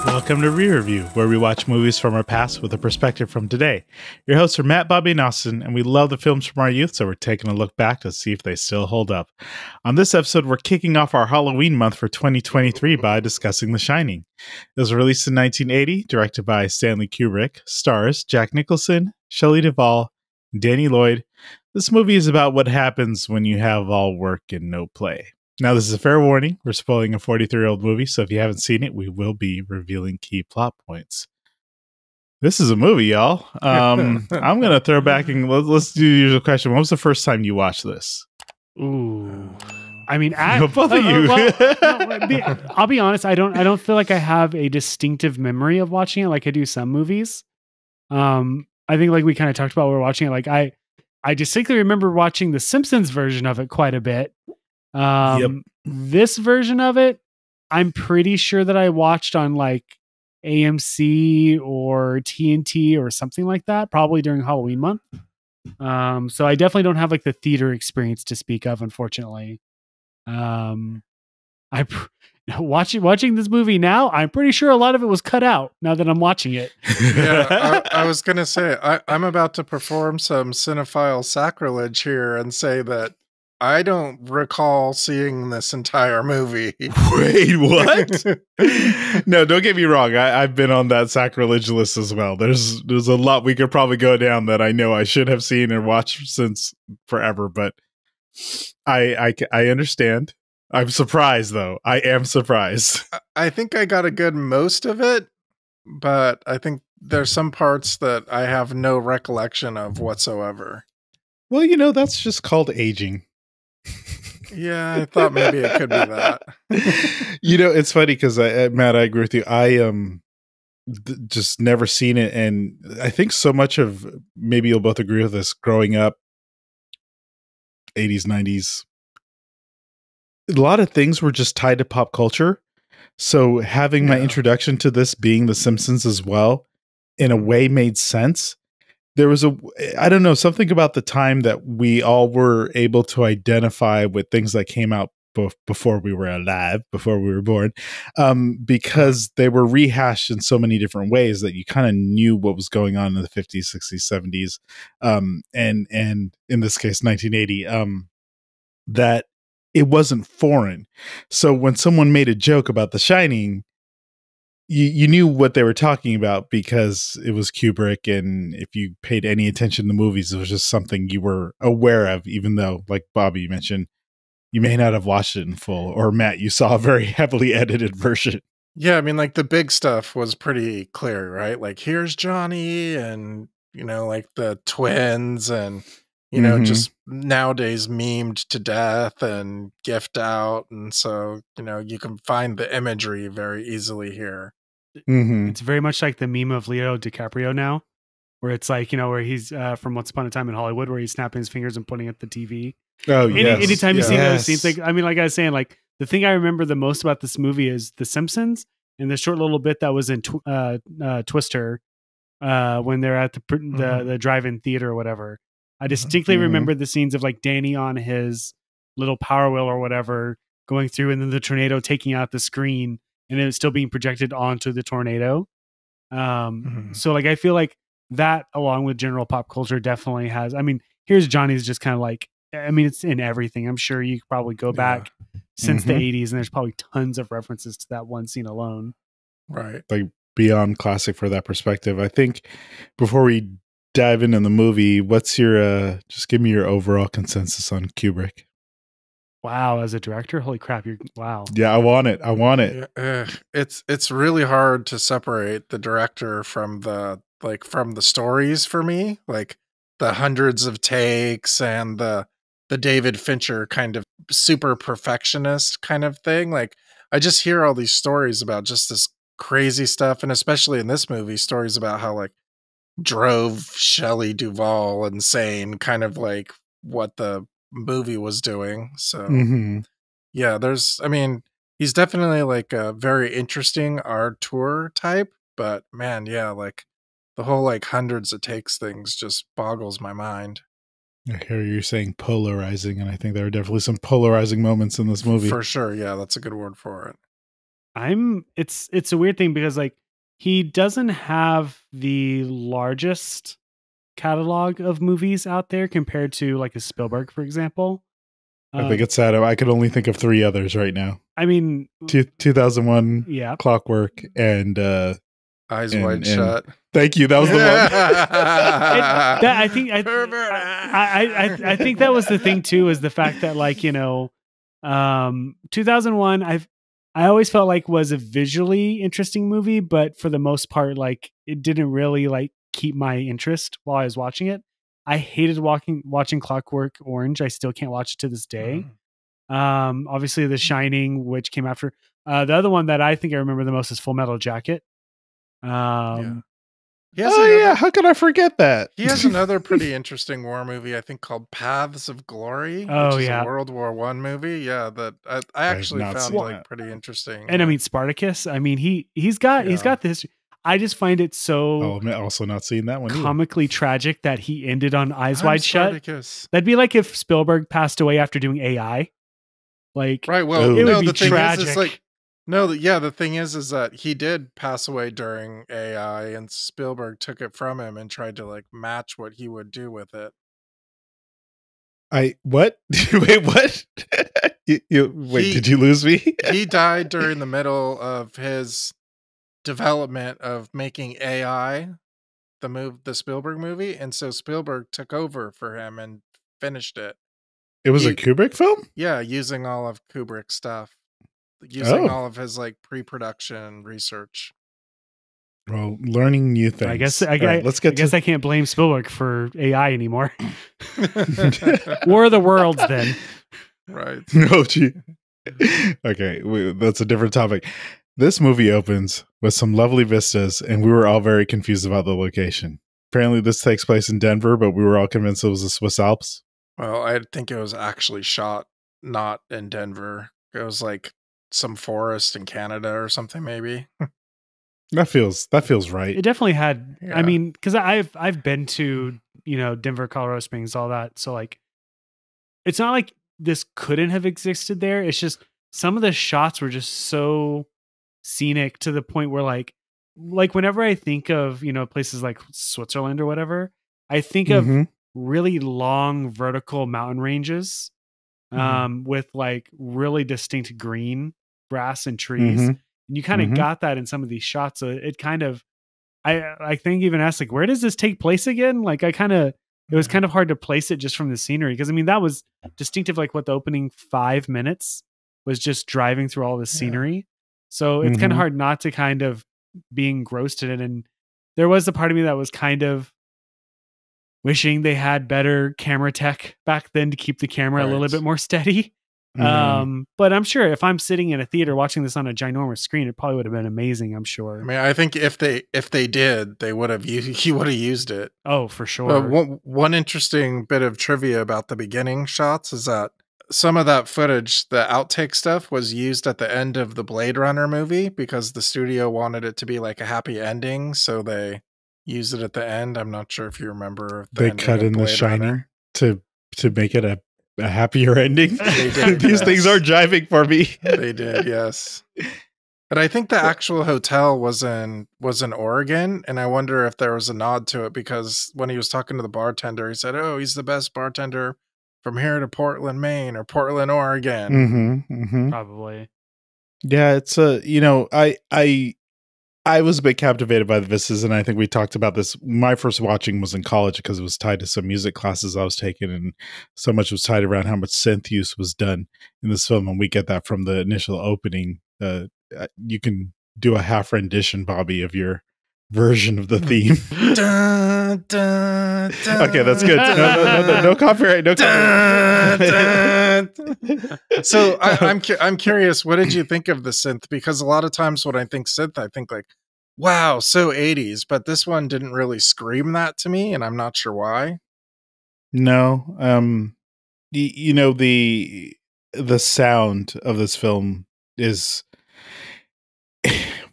Welcome to ReReview, where we watch movies from our past with a perspective from today. Your hosts are Matt, Bobby, and Austin, and we love the films from our youth, so we're taking a look back to see if they still hold up. On this episode, we're kicking off our Halloween month for 2023 by discussing The Shining. It was released in 1980, directed by Stanley Kubrick, stars Jack Nicholson, Shelley Duvall, and Danny Lloyd. This movie is about what happens when you have all work and no play. Now, this is a fair warning. We're spoiling a 43-year-old movie, so if you haven't seen it, we will be revealing key plot points. This is a movie, y'all. I'm going to throw back and let's do the usual question. When was the first time you watched this? Ooh. I mean, both of you. I'll be honest. I don't feel like I have a distinctive memory of watching it like I do some movies. I think like we kind of talked about when we were watching it. Like I distinctly remember watching the Simpsons version of it quite a bit. This version of it, I'm pretty sure that I watched on like AMC or TNT or something like that, probably during Halloween month. So I definitely don't have like the theater experience to speak of, unfortunately. Watching this movie now, I'm pretty sure a lot of it was cut out now that I'm watching it. Yeah, I was going to say, I'm about to perform some cinephile sacrilege here and say that I don't recall seeing this entire movie. Wait, what? No, don't get me wrong. I've been on that sacrilege list as well. There's a lot we could probably go down that I know I should have seen and watched since forever, but I understand. I'm surprised, though. I am surprised. I think I got a good most of it, but I think there's some parts that I have no recollection of whatsoever. Well, you know, that's just called aging. Yeah, I thought maybe it could be that. You know, it's funny because Matt, I agree with you. I just never seen it, and I think so much of, maybe you'll both agree with this, growing up 80s, 90s, a lot of things were just tied to pop culture. So having my introduction to this being The Simpsons as well, in a way made sense. There was I don't know, something about the time that we all were able to identify with things that came out before we were alive, before we were born, because they were rehashed in so many different ways that you kind of knew what was going on in the 50s, 60s, 70s, and in this case, 1980, that it wasn't foreign. So when someone made a joke about The Shining, you knew what they were talking about because it was Kubrick, and if you paid any attention to movies, it was just something you were aware of, even though, like Bobby mentioned, you may not have watched it in full, or Matt, you saw a very heavily edited version. Yeah, I mean, like the big stuff was pretty clear, right? Like, here's Johnny, and, you know, like the twins, and, you know, just nowadays memed to death and gift out. And so, you know, you can find the imagery very easily here. It's very much like the meme of Leo DiCaprio now, where it's like, you know, where he's from Once Upon a Time in Hollywood, where he's snapping his fingers and pointing at the TV. Oh, yes. Anytime you see those scenes, like, I mean, like I was saying, like the thing I remember the most about this movie is The Simpsons and the short little bit that was in Twister when they're at the drive-in theater or whatever. I distinctly remember the scenes of like Danny on his little Power Wheel or whatever going through, and then the tornado taking out the screen, and it was still being projected onto the tornado. So like I feel like that, along with general pop culture, definitely has. I mean, Here's Johnny's just kind of like, I mean, it's in everything. I'm sure you could probably go back since the 80s, and there's probably tons of references to that one scene alone. Right. Like beyond classic for that perspective. I think before we dive into the movie, what's your just give me your overall consensus on Kubrick? Wow, as a director, holy crap, wow. Yeah, I want it. It's really hard to separate the director from the stories for me, like the hundreds of takes and the David Fincher kind of super perfectionist kind of thing. Like, I just hear all these stories about just this crazy stuff, and especially in this movie, stories about how like drove Shelley Duvall insane, kind of like what the movie was doing. So yeah, I mean, he's definitely like a very interesting auteur type, but man, yeah, like the whole like hundreds of takes things just boggles my mind. I hear you saying polarizing, and I think there are definitely some polarizing moments in this movie. For sure, yeah, that's a good word for it. It's a weird thing because like he doesn't have the largest catalog of movies out there compared to like a Spielberg, for example. I think it's sad. I could only think of 3 others right now. I mean, 2001, yeah, Clockwork, and Eyes Wide Shut. Thank you. That was the one. I think that was the thing too, is the fact that like, 2001, I always felt like was a visually interesting movie, but for the most part, like it didn't really like keep my interest while I was watching it. I hated watching Clockwork Orange. I still can't watch it to this day. Obviously The Shining, which came after. The other one that I think I remember the most is Full Metal Jacket. How could I forget that? He has another pretty interesting war movie, I think, called Paths of Glory, which is a World War I movie. Yeah, that I actually found like pretty interesting. And I mean Spartacus. I mean he's got this. I just find it so. Oh, I'm also not seeing that one. Comically tragic that he ended on Eyes Wide Spartacus. Shut. That'd be like if Spielberg passed away after doing AI. Like, right. Well, it would be the thing tragic. is like, the thing is that he did pass away during AI, and Spielberg took it from him and tried to like match what he would do with it. What? Wait, what? Did you lose me? He died during the middle of his development of making AI, the Spielberg movie, and so Spielberg took over for him and finished it. It was a Kubrick film? Yeah, using all of Kubrick's stuff. Using all of his like pre-production research. Well, learning new things. I guess I can't blame Spielberg for AI anymore. War of the Worlds, then. Right. No, gee. Okay, that's a different topic. This movie opens with some lovely vistas, and we were all very confused about the location. Apparently, this takes place in Denver, but we were all convinced it was the Swiss Alps. Well, I think it was actually shot not in Denver. It was like some forest in Canada or something, maybe. That feels right. It definitely had. Yeah. I mean, because I've been to Denver, Colorado Springs, all that. So like, it's not like this couldn't have existed there. It's just some of the shots were just so scenic to the point where like whenever I think of places like Switzerland or whatever, I think of really long vertical mountain ranges with like really distinct green grass and trees. And you kind of got that in some of these shots. So it kind of, I think even asked like, where does this take place again? Like it was kind of hard to place it just from the scenery. Because I mean, that was distinctive. Like what the opening 5 minutes was just driving through all the scenery. So it's kind of hard not to kind of be engrossed in it. And there was a part of me that was kind of wishing they had better camera tech back then to keep the camera a little bit more steady. But I'm sure if I'm sitting in a theater watching this on a ginormous screen, it probably would have been amazing. I'm sure. I mean, I think if they did, he would have used it. Oh, for sure. One interesting bit of trivia about the beginning shots is that some of that footage, the outtake stuff, was used at the end of the Blade Runner movie because the studio wanted it to be like a happy ending, so they used it at the end. I'm not sure if you remember. They cut in The Shining to make it a happier ending. They did, These things are jiving for me. They did, yes. But I think the actual hotel was in Oregon, and I wonder if there was a nod to it because when he was talking to the bartender, he said, "Oh, he's the best bartender from here to Portland, Maine, or Portland, Oregon." Probably. Yeah, it's I was a bit captivated by the vistas, and I think we talked about this. My first watching was in college because it was tied to some music classes I was taking, and so much was tied around how much synth use was done in this film, and we get that from the initial opening. You can do a half rendition, Bobby, of your version of the theme. Dun, dun, dun, okay, that's good. No copyright. No copyright. So I'm curious. What did you think of the synth? Because a lot of times when I think synth, I think like, wow, so 80s. But this one didn't really scream that to me, and I'm not sure why. No, the sound of this film is.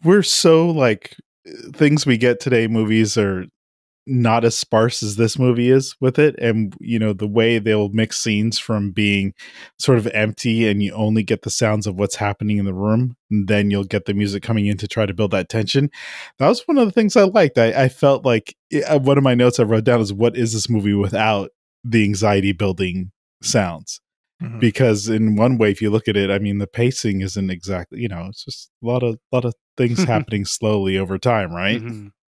We're so like things we get today. Movies are not as sparse as this movie is with it. And, you know, the way they'll mix scenes from being sort of empty and you only get the sounds of what's happening in the room, and then you'll get the music coming in to try to build that tension. That was one of the things I liked. I felt like one of my notes I wrote down is, what is this movie without the anxiety building sounds? Because in one way, if you look at it, I mean, the pacing isn't exactly, you know, it's just a lot of things happening slowly over time, right?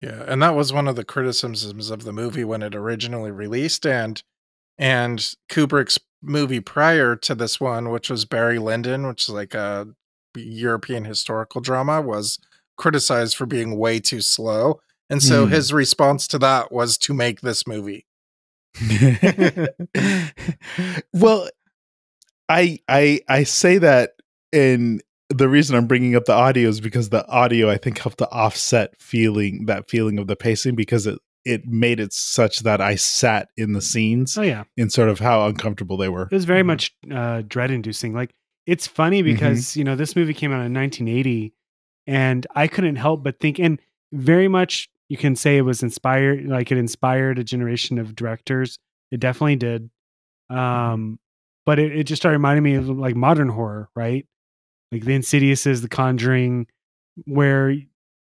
Yeah, and that was one of the criticisms of the movie when it originally released, and Kubrick's movie prior to this one, which was Barry Lyndon, which is like a European historical drama, was criticized for being way too slow. And so his response to that was to make this movie. Well, I say that, and the reason I'm bringing up the audio is because the audio, I think, helped to offset that feeling of the pacing, because it made it such that I sat in the scenes. Oh yeah, in sort of how uncomfortable they were. It was very much dread-inducing. Like, it's funny because you know, this movie came out in 1980, and I couldn't help but think, and very much you can say it was inspired, like it inspired a generation of directors. It definitely did. But it just started reminding me of like modern horror, right? Like the Insidiouses, the Conjuring, where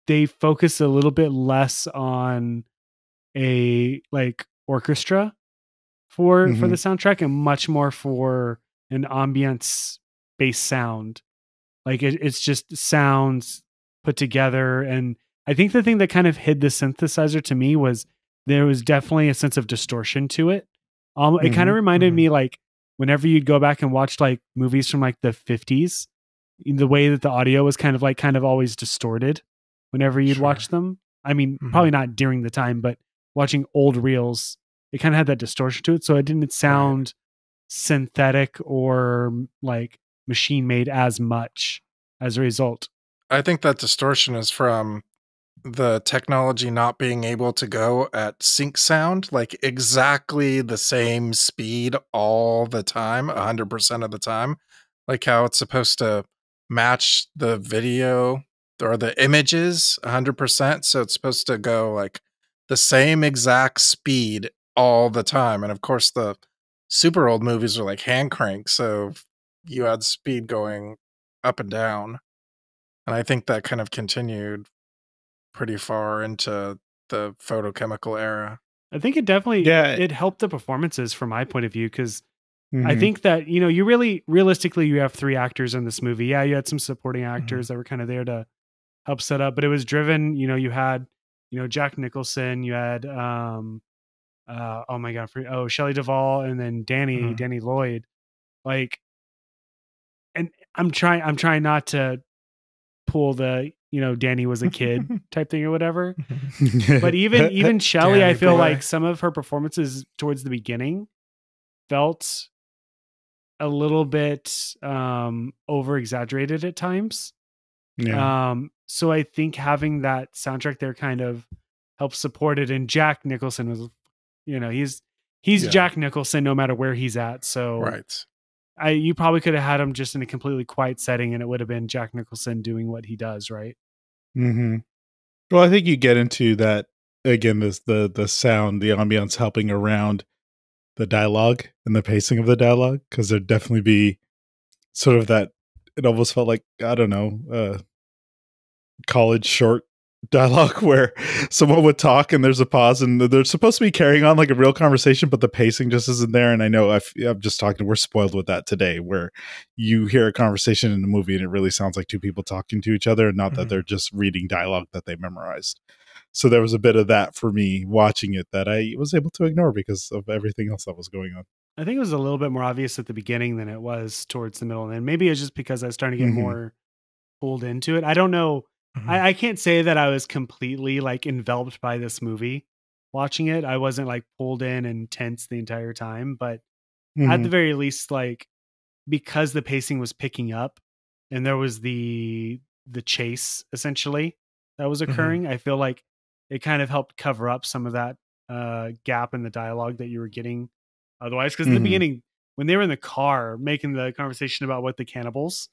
they focus a little bit less on a like orchestra for the soundtrack, and much more for an ambience based sound. Like it's just sounds put together. And I think the thing that kind of hid the synthesizer to me was there was definitely a sense of distortion to it. It kind of reminded me, like, whenever you'd go back and watch like movies from like the 50s, the way that the audio was kind of always distorted whenever you'd watch them. I mean, probably not during the time, but watching old reels, it kind of had that distortion to it. So it didn't sound synthetic or like machine made as much as a result. I think that distortion is from the technology not being able to go at sync sound, like exactly the same speed all the time, 100% of the time, like how it's supposed to match the video or the images 100%. So it's supposed to go like the same exact speed all the time. And of course, the super old movies are like hand cranks. So you had speed going up and down. And I think that kind of continued pretty far into the photochemical era. I think it definitely it helped the performances from my point of view, because I think that, you know, you really realistically you have 3 actors in this movie. Yeah, you had some supporting actors that were kind of there to help set up, but it was driven, you know, you had, you know, Jack Nicholson, you had oh my god, Shelley Duvall, and then Danny Lloyd. Like, and I'm trying not to pull the, you know, Danny was a kid type thing or whatever. But even Shelley, Danny I feel boy. like some of her performances towards the beginning felt a little bit over exaggerated at times. So I think having that soundtrack there kind of helps support it. And Jack Nicholson was, you know, he's Jack Nicholson no matter where he's at. So you probably could have had him just in a completely quiet setting and it would have been Jack Nicholson doing what he does, right? Well, I think you get into that again, the sound, the ambiance helping around the dialogue and the pacing of the dialogue, because there'd definitely be sort of that, it almost felt like, I don't know, college short dialogue where someone would talk and there's a pause and they're supposed to be carrying on like a real conversation, but the pacing just isn't there. And I know I'm just talking, we're spoiled with that today, where you hear a conversation in a movie and it really sounds like 2 people talking to each other and not that they're just reading dialogue that they memorized. So there was a bit of that for me watching it that I was able to ignore because of everything else that was going on. I think it was a little bit more obvious at the beginning than it was towards the middle. And maybe it's just because I was starting to get more pulled into it. I don't know. I can't say that I was completely like enveloped by this movie watching it. I wasn't like pulled in and tense the entire time, but at the very least, like, because the pacing was picking up and there was the chase essentially that was occurring, I feel like it kind of helped cover up some of that gap in the dialogue that you were getting otherwise. Because in the beginning, when they were in the car making the conversation about what the cannibals,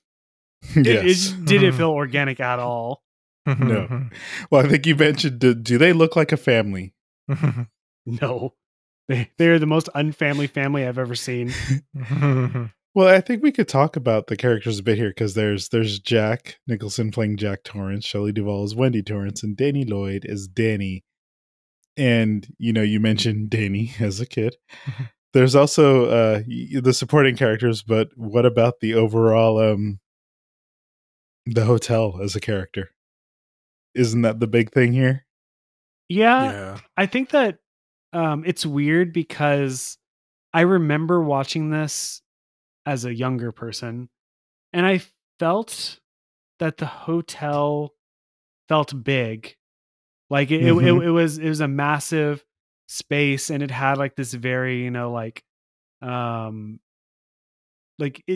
it didn't feel organic at all. No. Well, I think you mentioned, do they look like a family? No, they're the most unfamily family I've ever seen. Well, I think we could talk about the characters a bit here because there's Jack Nicholson playing Jack Torrance, Shelley Duvall as Wendy Torrance, and Danny Lloyd as Danny. And you mentioned Danny as a kid. There's also the supporting characters, but what about the overall the hotel as a character? Isn't that the big thing here? Yeah. I think that it's weird because I remember watching this as a younger person, and I felt that the hotel felt big. Like it was a massive space, and it had like this very,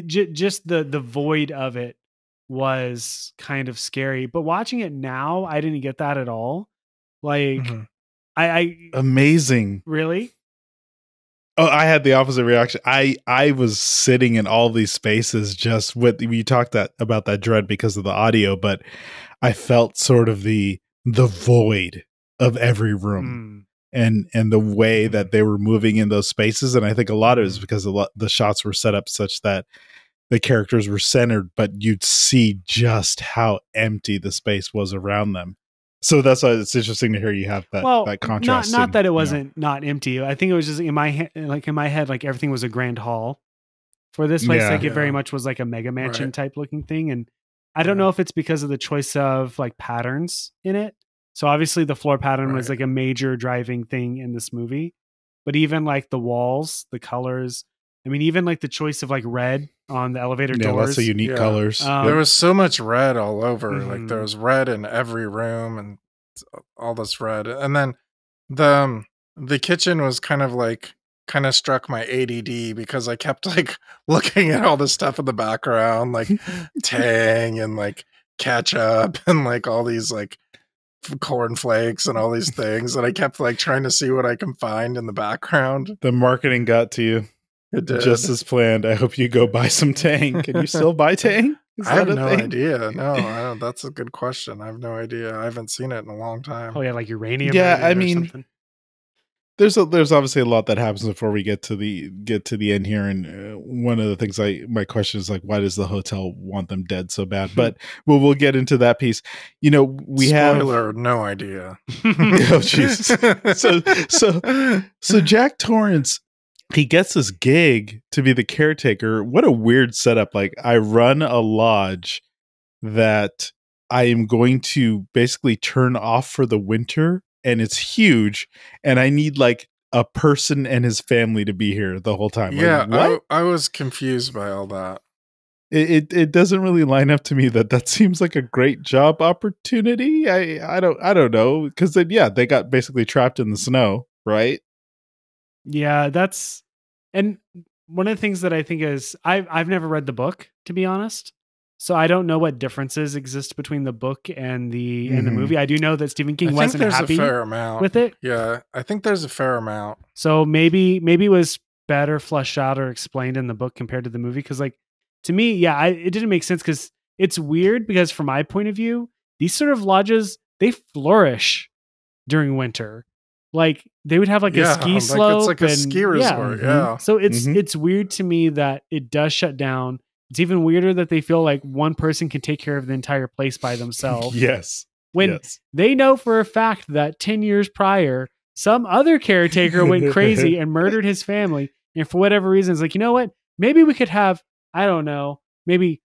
just the void of it was kind of scary. But watching it now, I didn't get that at all. Like I amazing. Really? Oh, I had the opposite reaction. I was sitting in all these spaces just with, you talked about that dread because of the audio, but I felt sort of the void of every room and the way that they were moving in those spaces. And I think a lot of it is because the shots were set up such that the characters were centered, but you'd see just how empty the space was around them. So that's why it's interesting to hear you have that contrast. Not that it wasn't not empty. I think it was just in my head, like everything was a grand hall for this place. It very much was like a mega mansion type looking thing. And I don't know if it's because of the choice of like patterns in it. So obviously the floor pattern was like a major driving thing in this movie, but even like the walls, the colors, I mean, even like the choice of like red on the elevator doors. Lots of unique colors. There was so much red all over. Like there was red in every room and all this red. And then the kitchen was kind of struck my ADD because I kept like looking at all this stuff in the background, like Tang and like ketchup and like all these like cornflakes and all these things. And I kept like trying to see what I can find in the background. The marketing got to you. It did. Just as planned. I hope you go buy some Tang. Can you still buy Tang? I have no idea. No, I don't. That's a good question. I have no idea. I haven't seen it in a long time. Oh yeah, like uranium. Yeah, I mean, something. There's obviously a lot that happens before we get to the end here. And one of the things my question is like, why does the hotel want them dead so bad? But we'll get into that piece. Spoiler, no idea. Oh jeez. So Jack Torrance, he gets this gig to be the caretaker. What a weird setup. Like, I run a lodge that I am going to basically turn off for the winter, and it's huge, and I need like a person and his family to be here the whole time. Yeah, like, what? I was confused by all that. It doesn't really line up to me that seems like a great job opportunity. I don't know, because they got basically trapped in the snow, right? Yeah, and one of the things that I think is I've never read the book, to be honest. So I don't know what differences exist between the book and the movie. I do know that Stephen King wasn't happy with it. Yeah, I think there's a fair amount. So maybe it was better fleshed out or explained in the book compared to the movie. Because like, to me, it didn't make sense, because it's weird, because from my point of view, these sort of lodges, they flourish during winter. Like they would have like a ski slope. It's like a ski resort. Yeah. So it's weird to me that it does shut down. It's even weirder that they feel like one person can take care of the entire place by themselves. Yes. When they know for a fact that 10 years prior, some other caretaker went crazy and murdered his family. And for whatever reason, it's like, you know what? Maybe we could have, I don't know, maybe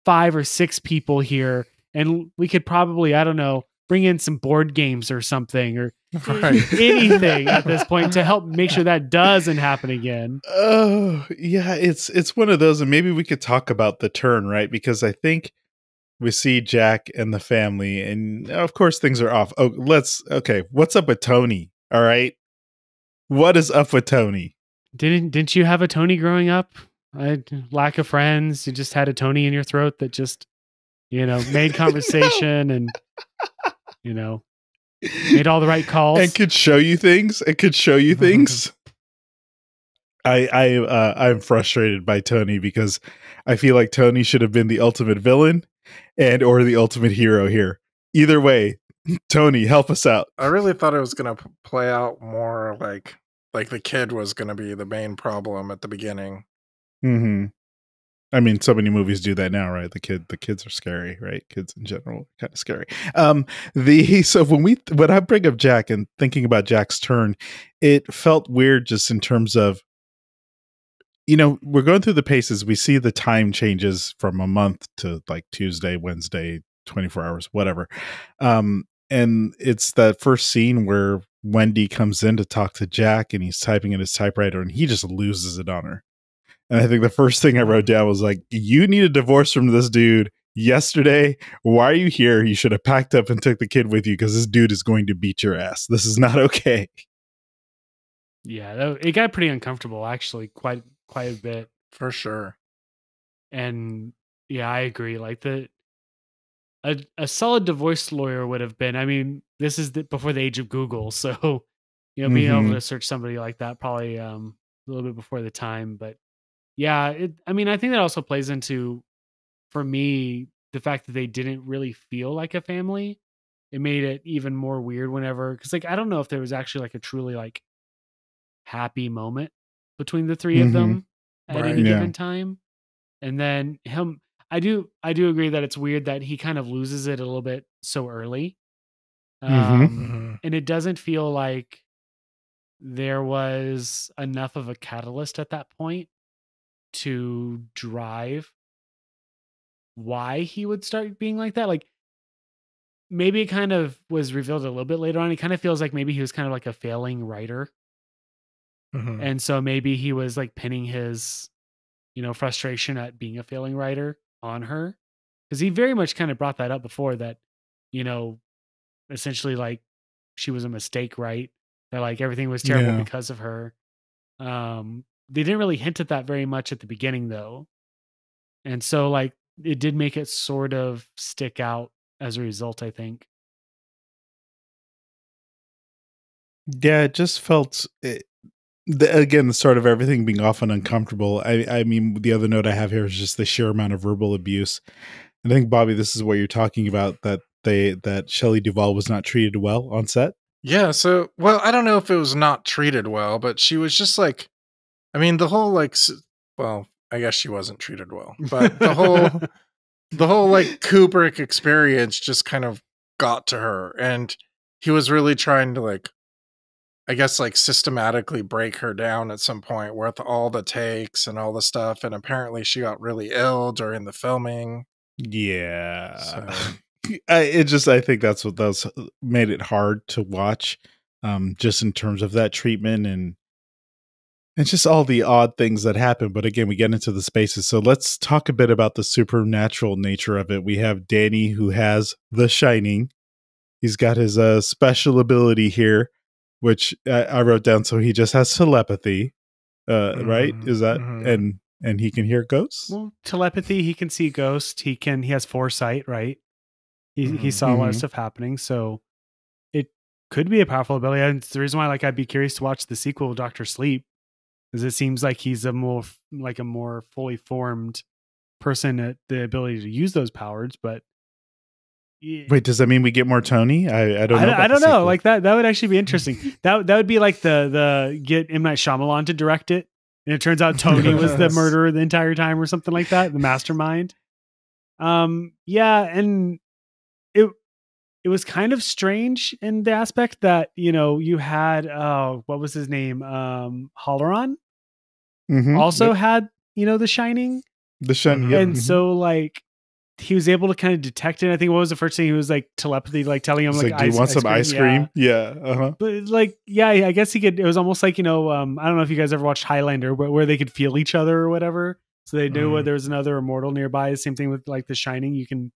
5 or 6 people here. And we could probably, I don't know, bring in some board games or something, or anything at this point to help make sure that doesn't happen again. Oh, yeah, it's one of those, and maybe we could talk about the turn, right? Because I think we see Jack and the family, and of course things are off. What's up with Tony? All right. What is up with Tony? Didn't you have a Tony growing up? Lack of friends. You just had a Tony in your throat that just, made conversation and, made all the right calls. And could show you things. I'm frustrated by Tony because I feel like Tony should have been the ultimate villain or the ultimate hero here. Either way, Tony, help us out. I really thought it was going to play out more like the kid was going to be the main problem at the beginning. Mm-hmm. I mean, so many movies do that now, right? The kids are scary, right? Kids in general are kind of scary. So when I bring up Jack and thinking about Jack's turn, it felt weird just in terms of, we're going through the paces. We see the time changes from a month to like Tuesday, Wednesday, 24 hours, whatever. And it's that first scene where Wendy comes in to talk to Jack and he's typing in his typewriter and he just loses it on her. And I think the first thing I wrote down was like, you need a divorce from this dude yesterday. Why are you here? You should have packed up and took the kid with you because this dude is going to beat your ass. This is not okay. Yeah, it got pretty uncomfortable, actually, quite a bit. For sure. And yeah, I agree. Like a solid divorce lawyer would have been, I mean, this is before the age of Google. So, being able to search somebody like that probably a little bit before the time. But yeah, I think that also plays into, for me, the fact that they didn't really feel like a family. It made it even more weird whenever, because like, I don't know if there was actually like a truly like happy moment between the three of them at any given time. And then I do agree that it's weird that he kind of loses it a little bit so early. And it doesn't feel like there was enough of a catalyst at that point to drive why he would start being like that. Like, maybe it kind of was revealed a little bit later on. It kind of feels like maybe he was kind of like a failing writer. And so maybe he was like pinning his, frustration at being a failing writer on her. Because he very much kind of brought that up before, that, essentially like she was a mistake, right? That like everything was terrible because of her. They didn't really hint at that very much at the beginning though. And so like it did make it sort of stick out as a result, I think. Yeah, it just felt, again, the start of everything being often uncomfortable. I mean, the other note I have here is just the sheer amount of verbal abuse. And I think, Bobby, this is what you're talking about, that Shelley Duvall was not treated well on set. Yeah, so, well, I don't know if it was not treated well, but she was just like, I mean, the whole like, well, I guess she wasn't treated well, but the whole like Kubrick experience just kind of got to her, and he was really trying to like, I guess like systematically break her down at some point with all the takes and all the stuff, and apparently she got really ill during the filming. Yeah. So. I think that's what those made it hard to watch, just in terms of that treatment and just all the odd things that happen. But again, we get into the spaces. So let's talk a bit about the supernatural nature of it. We have Danny, who has The Shining. He's got his special ability here, which I wrote down. So he just has telepathy, right? Is that and he can hear ghosts? Well, telepathy, he can see ghosts. He has foresight, right? He saw a lot of stuff happening, so it could be a powerful ability. And it's the reason why, like, I'd be curious to watch the sequel, Dr. Sleep, because it seems like he's a more fully formed person at the ability to use those powers. But wait, does that mean we get more Tony? I don't know. I don't know. Like that would actually be interesting. That would be like the get M. Night Shyamalan to direct it, and it turns out Tony was the murderer the entire time, or something like that, the mastermind. Yeah, and it was kind of strange in the aspect that, you had, what was his name? Halloran also had, The Shining. The Shining. And so like he was able to kind of detect it. I think what was the first thing he was like telepathy, like telling him like, do you want some ice cream? Yeah. But like, yeah, I guess he could, it was almost like, I don't know if you guys ever watched Highlander, where they could feel each other or whatever. So they knew where there was another immortal nearby. Same thing with like The Shining. You can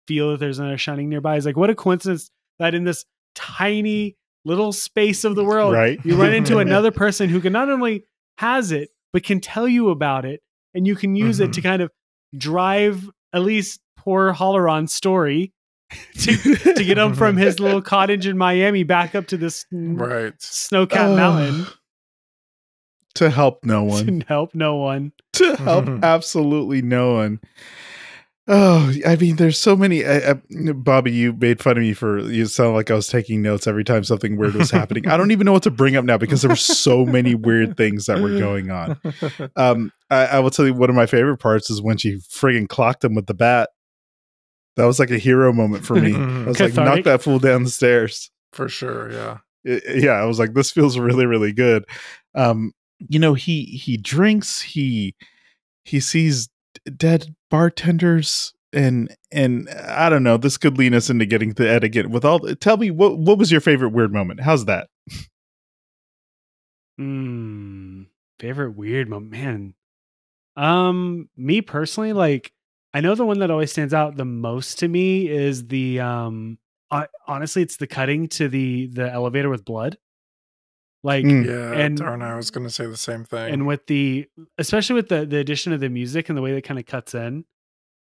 feel that there's another Shining nearby. It's like, what a coincidence that in this tiny little space of the world, right, you run into another person who can not only has it, but can tell you about it. And you can use it to kind of drive at least poor Halloran's story to get him from his little cottage in Miami back up to this snow-capped mountain. To help no one. To help no one. To help absolutely no one. Oh, I mean, there's so many. Bobby, you made fun of me for you sound like I was taking notes every time something weird was happening. I don't even know what to bring up now because there were so many weird things that were going on. I will tell you one of my favorite parts is when she friggin' clocked him with the bat. That was like a hero moment for me. I was like, knock that fool down the stairs. For sure, yeah. Yeah, I was like, this feels really, really good. He drinks, he sees dead bartenders, and I don't know, this could lead us into getting to Ed again. Tell me what was your favorite weird moment? How's that? Favorite weird moment, man. Me personally, like, I know the one that always stands out the most to me is the honestly, it's the cutting to the elevator with blood. Like, darn, I was going to say the same thing. And with especially with the addition of the music and the way that kind of cuts in,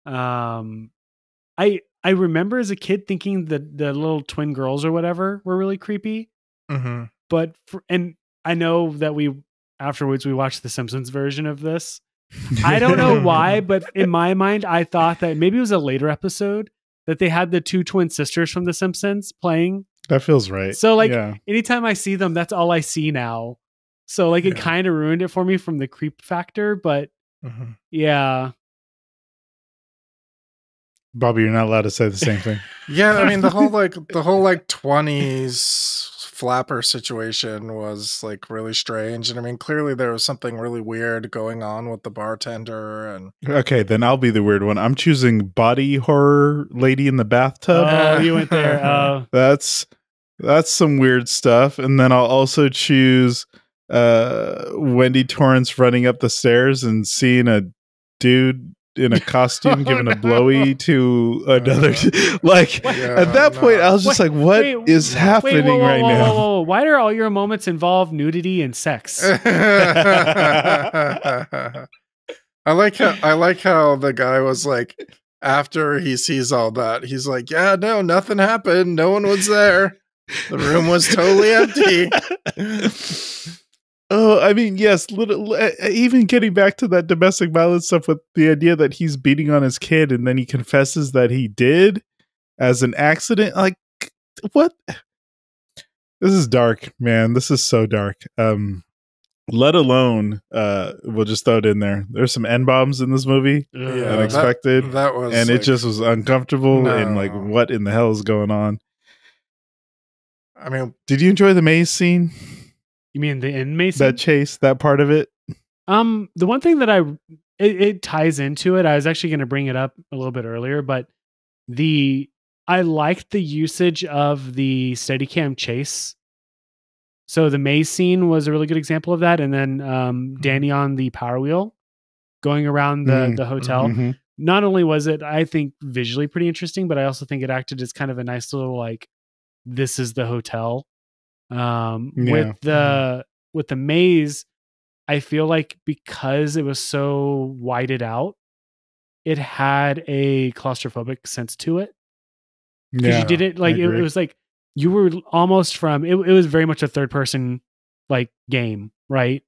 I remember as a kid thinking that the little twin girls or whatever were really creepy. Mm-hmm. But and I know that afterwards we watched the Simpsons version of this. I don't know why, but in my mind, I thought that maybe it was a later episode that they had the two twin sisters from the Simpsons playing. That feels right. So like anytime I see them, that's all I see now. So like it kind of ruined it for me from the creep factor, but yeah. Bobby, you're not allowed to say the same thing. Yeah, I mean the whole 20s flapper situation was like really strange, and I mean clearly there was something really weird going on with the bartender. And okay, then I'll be the weird one. I'm choosing body horror lady in the bathtub. Oh, you went there. That's some weird stuff. And then I'll also choose Wendy Torrance running up the stairs and seeing a dude in a costume giving a blowy to another. At that point, I was just what is happening right now? Whoa. Why do all your moments involve nudity and sex? I like how the guy was like, after he sees all that, he's like, yeah, no, nothing happened. No one was there. The room was totally empty. Oh, I mean, yes. Even getting back to that domestic violence stuff with the idea that he's beating on his kid and then he confesses that he did as an accident. Like, what? This is dark, man. This is so dark. Let alone, we'll just throw it in there. There's some N-bombs in this movie. Yeah, unexpected. That was, and it just was uncomfortable. No. And like, what in the hell is going on? I mean, did you enjoy the maze scene? You mean the inmate? That chase, that part of it? The one thing that it ties into it, I was actually going to bring it up a little bit earlier, but I liked the usage of the Steadicam chase. So the maze scene was a really good example of that. And then Danny on the power wheel going around the hotel. Mm-hmm. Not only was it, I think, visually pretty interesting, but I also think it acted as kind of a nice little, like, this is the hotel. With the maze, I feel like because it was so whited out, it had a claustrophobic sense to it. Because you did it like it was like you were almost from it was very much a third person like game, right?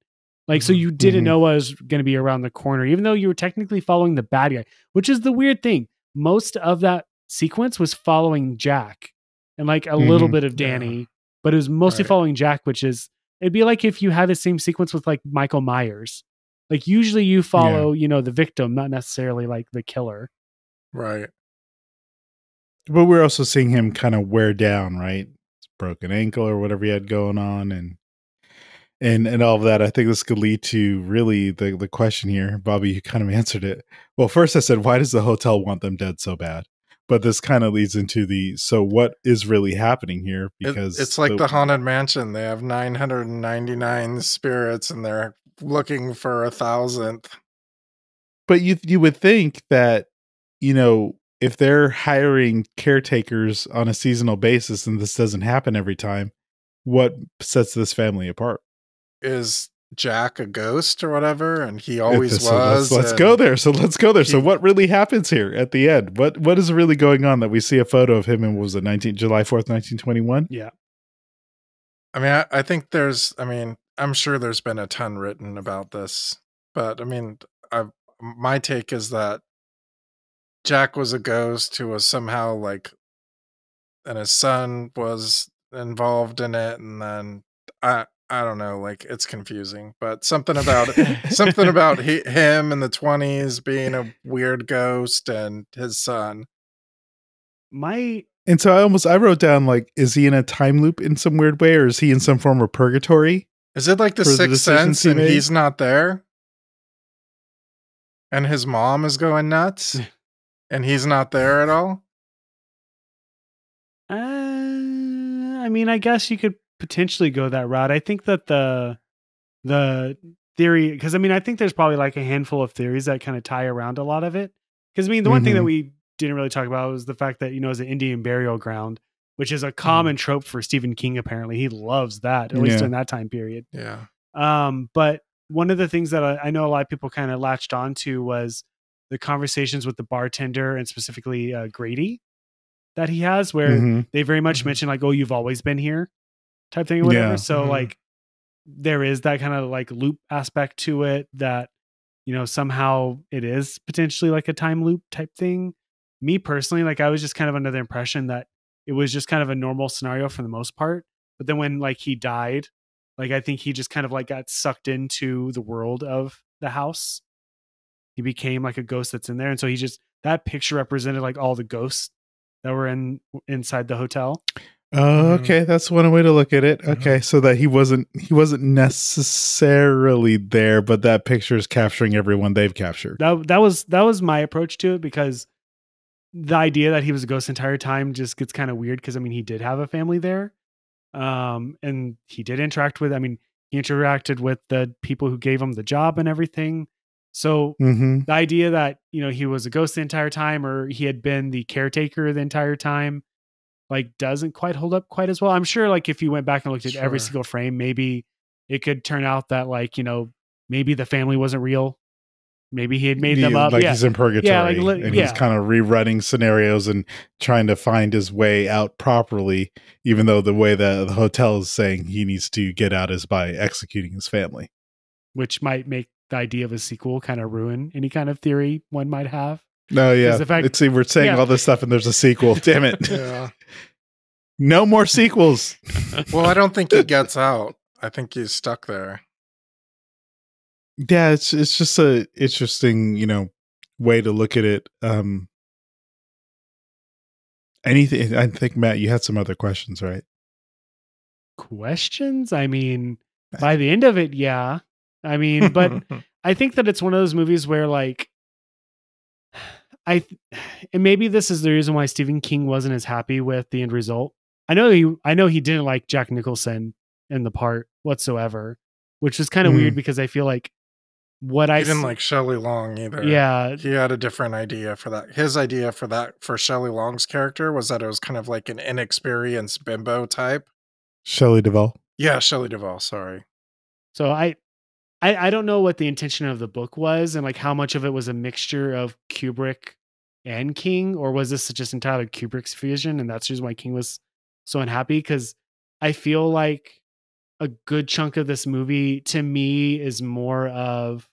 Like, so you didn't know what was going to be around the corner, even though you were technically following the bad guy, which is the weird thing. Most of that sequence was following Jack and like a little bit of Danny. But it was mostly following Jack, it'd be like if you had the same sequence with like Michael Myers. Like usually you follow, the victim, not necessarily like the killer. Right. But we're also seeing him kind of wear down, right? His broken ankle or whatever he had going on and all of that. I think this could lead to really the question here. Bobby, you kind of answered it. Well, first I said, why does the hotel want them dead so bad? But this kind of leads into so what is really happening here? Because it's like the Haunted Mansion. They have 999 spirits and they're looking for 1,000th. But you would think that, if they're hiring caretakers on a seasonal basis and this doesn't happen every time, what sets this family apart? Is Jack a ghost or whatever? And he always was. So let's go there. So what really happens here at the end? What is really going on that we see a photo of him in, what was it, July 4th, 1921? Yeah. I mean, I think I'm sure there's been a ton written about this, but I mean, my take is that Jack was a ghost who was somehow like, and his son was involved in it, and then I don't know, like it's confusing, but something about him in the 20s being a weird ghost and his son. And so I wrote down, like, is he in a time loop in some weird way, or is he in some form of purgatory? Is it like the Sixth Sense and he's not there? And his mom is going nuts and he's not there at all? I mean, I guess you could potentially go that route. I think that the theory, because I mean, I think there's probably like a handful of theories that kind of tie around a lot of it. Because I mean, the one thing that we didn't really talk about was the fact that, it's an Indian burial ground, which is a common trope for Stephen King. Apparently he loves that, at least during that time period. Yeah. But one of the things that I know a lot of people kind of latched onto was the conversations with the bartender, and specifically Grady, that he has, where they very much mention like, oh, you've always been here type thing or whatever. So like there is that kind of like loop aspect to it that, somehow it is potentially like a time loop type thing. Me personally, like I was just kind of under the impression that it was just kind of a normal scenario for the most part. But then when like he died, like I think he just kind of like got sucked into the world of the house. He became like a ghost that's in there. And so that picture represented like all the ghosts that were inside the hotel. Oh, okay, that's one way to look at it. Okay, so that he wasn't necessarily there, but that picture is capturing everyone they've captured. That was my approach to it, because the idea that he was a ghost the entire time just gets kind of weird, because I mean he did have a family there. And he did interact with, he interacted with the people who gave him the job and everything. So the idea that, he was a ghost the entire time, or he had been the caretaker the entire time, like doesn't quite hold up quite as well. I'm sure like if you went back and looked at every single frame, maybe it could turn out that like, maybe the family wasn't real. Maybe he had made them up. Like he's in purgatory and he's kind of rerunning scenarios and trying to find his way out properly, even though the way that the hotel is saying he needs to get out is by executing his family. Which might make the idea of a sequel kind of ruin any kind of theory one might have. No, yeah. We're saying all this stuff and there's a sequel. Damn it. Yeah. No more sequels. Well, I don't think he gets out. I think he's stuck there. Yeah, it's just a interesting, way to look at it. Anything, I think, Matt, you had some other questions, right? Questions? I mean, by the end of it, yeah. I mean, but I think that it's one of those movies where like, and maybe this is the reason why Stephen King wasn't as happy with the end result. I know he didn't like Jack Nicholson in the part whatsoever, which is kind of weird, because I feel like he didn't like Shelley Long either. Yeah. He had a different idea for that. His idea for Shelley Long's character was that it was kind of like an inexperienced bimbo type. Shelley Duvall. Yeah, Shelley Duvall, sorry. So I don't know what the intention of the book was, and like how much of it was a mixture of Kubrick and King, or was this just entirely Kubrick's vision, and that's just why King was so unhappy? Because I feel like a good chunk of this movie to me is more of,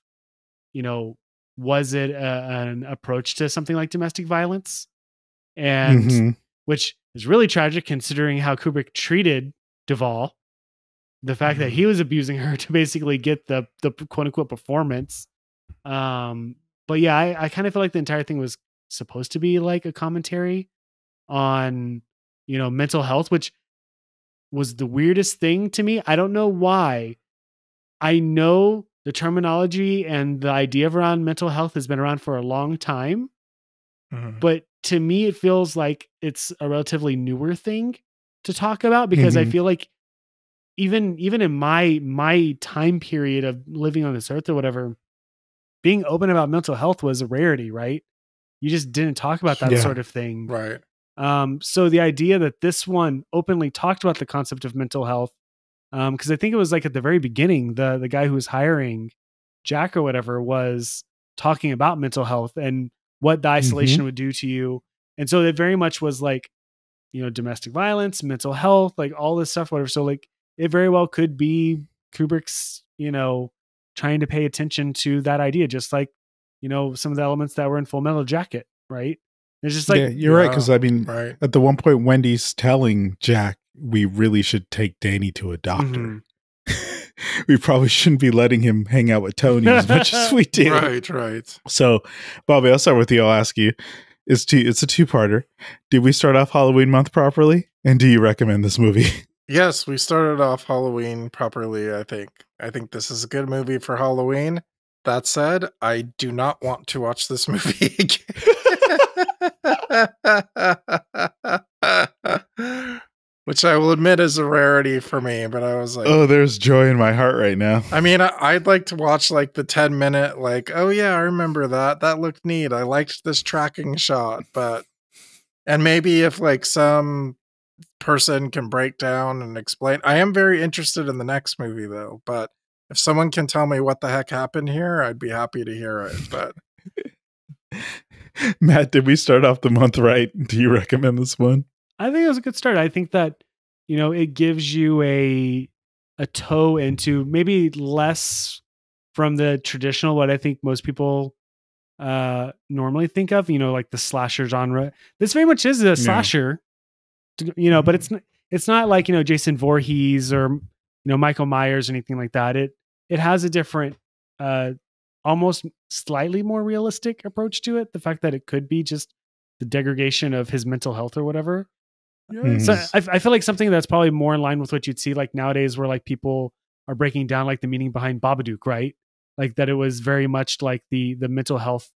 was it an approach to something like domestic violence? And which is really tragic considering how Kubrick treated Duvall. The fact that he was abusing her to basically get the quote unquote performance. But yeah, I kind of feel like the entire thing was supposed to be like a commentary on, mental health, which was the weirdest thing to me. I don't know why. I know the terminology and the idea around mental health has been around for a long time, but to me, it feels like it's a relatively newer thing to talk about, because I feel like even in my time period of living on this earth or whatever, being open about mental health was a rarity, right? You just didn't talk about that sort of thing. Right. So the idea that this one openly talked about the concept of mental health, because I think it was like at the very beginning, the guy who was hiring Jack or whatever was talking about mental health and what the isolation would do to you. And so it very much was like, domestic violence, mental health, like all this stuff, whatever. So like, it very well could be Kubrick's, trying to pay attention to that idea, just like, some of the elements that were in Full Metal Jacket right? It's just like, yeah, you're right. Because I mean, right. at the one point, Wendy's telling Jack we really should take Danny to a doctor. We probably shouldn't be letting him hang out with Tony as much as we do. Right. So, Bobby, I'll start with you. I'll ask you. It's a two-parter. Did we start off Halloween month properly? And do you recommend this movie? Yes, we started off Halloween properly, I think. I think this is a good movie for Halloween. That said, I do not want to watch this movie again. Which I will admit is a rarity for me, but I was like, oh, there's joy in my heart right now. I mean, I'd like to watch like the 10-minute, like, oh yeah, I remember that. That looked neat. I liked this tracking shot, and maybe if like some person can break down and explain. I am very interested in the next movie though, but if someone can tell me what the heck happened here, I'd be happy to hear it. But Matt, did we start off the month right? Do you recommend this one? I think it was a good start. I think that, it gives you a toe into maybe less from the traditional, what I think most people normally think of, like the slasher genre. This very much is a slasher, but it's not like, Jason Voorhees or, Michael Myers or anything like that. It has a different, almost slightly more realistic approach to it. The fact that it could be just the degradation of his mental health or whatever. yes. So I feel like something that's probably more in line with what you'd see like nowadays, where like people are breaking down like the meaning behind Babadook, right? Like that it was very much like the mental health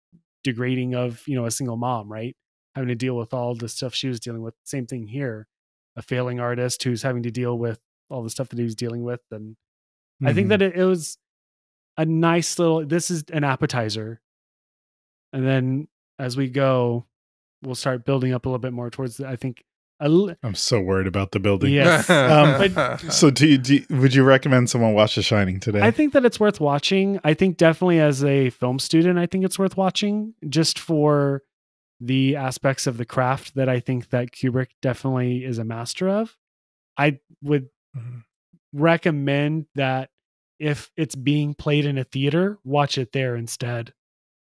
degrading of, a single mom, right? Having to deal with all the stuff she was dealing with. Same thing here, a failing artist who's having to deal with all the stuff that he was dealing with. And I think that it was a nice little, this is an appetizer. And then as we go, we'll start building up a little bit more towards I think, I'm so worried about the building. yes. So would you recommend someone watch The Shining today? I think that it's worth watching. I think definitely as a film student, I think it's worth watching just for the aspects of the craft that I think that Kubrick definitely is a master of. I would recommend that if it's being played in a theater, watch it there instead,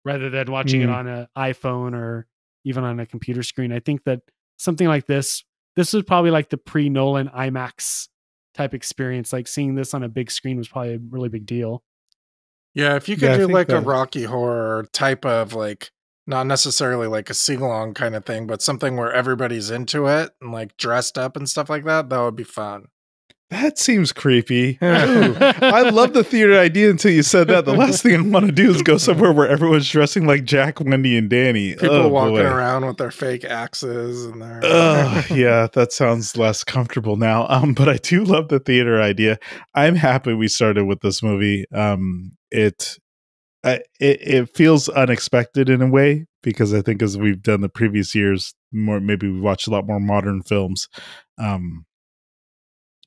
rather than watching it on an iPhone or even on a computer screen. I think that something like this was probably like the pre-Nolan IMAX type experience. Like seeing this on a big screen was probably a really big deal. Yeah, if you could do like a Rocky Horror type of like, not necessarily like a sing-along kind of thing, but something where everybody's into it and like dressed up and stuff like that, that would be fun. That seems creepy. Ooh, I love the theater idea until you said that. The last thing I want to do is go somewhere where everyone's dressing like Jack, Wendy, and Danny. People walking around with their fake axes and their. Yeah, that sounds less comfortable now. But I do love the theater idea. I'm happy we started with this movie. It feels unexpected in a way, because I think as we've done the previous years, maybe we watched a lot more modern films.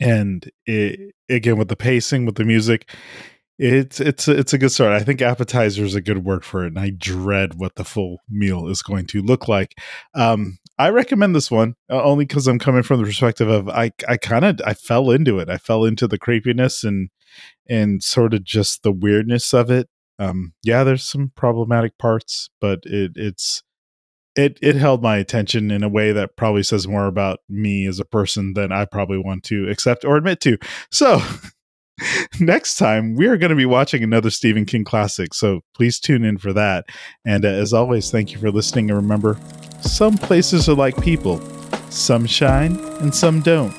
And again, with the pacing, with the music, it's a good start. I think appetizer is a good word for it, and I dread what the full meal is going to look like. I recommend this one only because I'm coming from the perspective of I fell into it. I fell into the creepiness and sort of just the weirdness of it. Yeah, there's some problematic parts, but it held my attention in a way that probably says more about me as a person than I probably want to accept or admit to. So next time we are going to be watching another Stephen King classic. So please tune in for that. And as always, thank you for listening. And remember, some places are like people. Some shine and some don't.